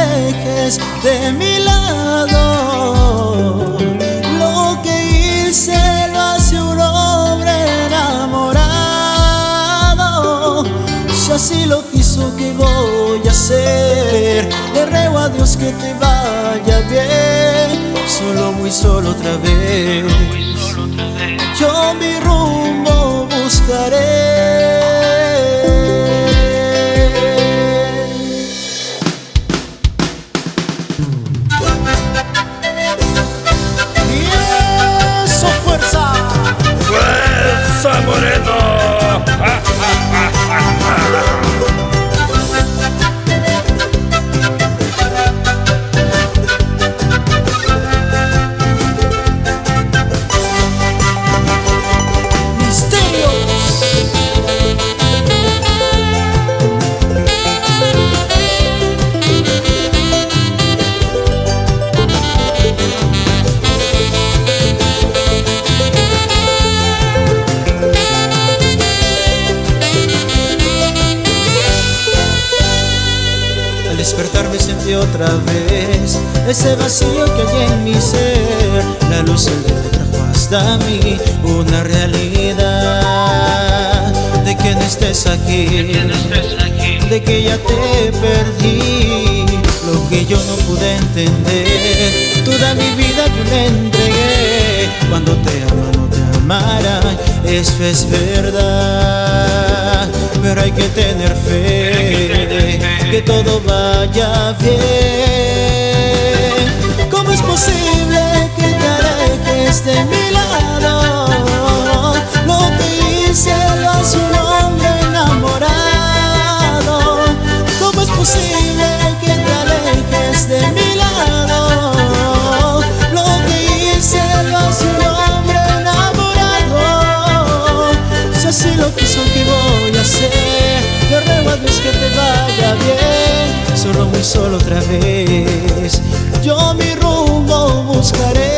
alejes de mi lado. Lo que hice lo hace un hombre enamorado. Si así lo quiso, ¿qué voy a hacer? Le ruego a Dios que te vaya bien. Solo, muy solo otra vez. Yo mi rumbo buscaré. Al despertarme sentí otra vez ese vacío que hay en mi ser. La luz del día te trajo hasta mí una realidad de que no estés aquí, de que ya te perdí. Lo que yo no pude entender, toda mi vida yo le entregué. Cuando te amo no te amará, eso es verdad. Pero hay que tener fe, que todo vaya bien. ¿Cómo es posible que te alejes de mi lado? Lo que hice lo hace un hombre enamorado. ¿Cómo es posible que te alejes de mi lado? Lo que hice lo hace un hombre enamorado. Si así lo quiso, ¿qué voy a hacer? Le ruego a Dios que te vaya bien. Solo, muy solo otra vez. Yo mi rumbo buscaré.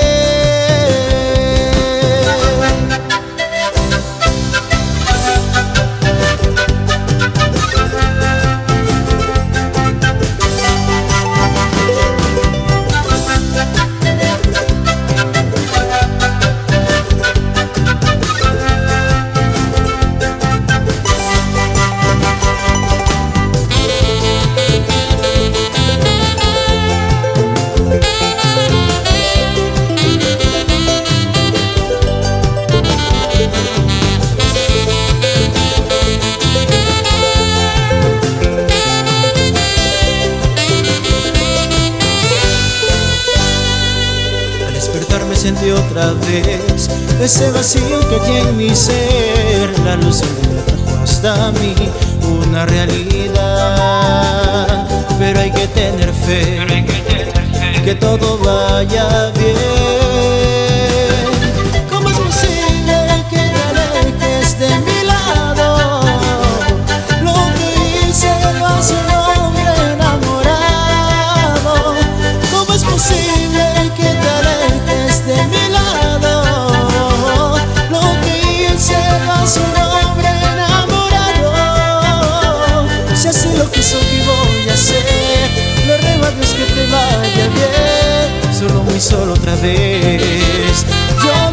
Me sentí otra vez ese vacío que hay en mi ser. La luz del día trajo hasta mí una realidad. Pero hay que tener fe, que todo vaya bien. ¿Cómo es posible que te alejes de mi lado? Lo que hice lo hace un hombre enamorado. ¿Cómo es posible que te alejes de mi lado? Lo que hice lo hace un hombre enamorado. Si así lo quiso, ¿qué voy a hacer? Le ruego a Dios que te vaya bien. Solo, muy solo otra vez. Yo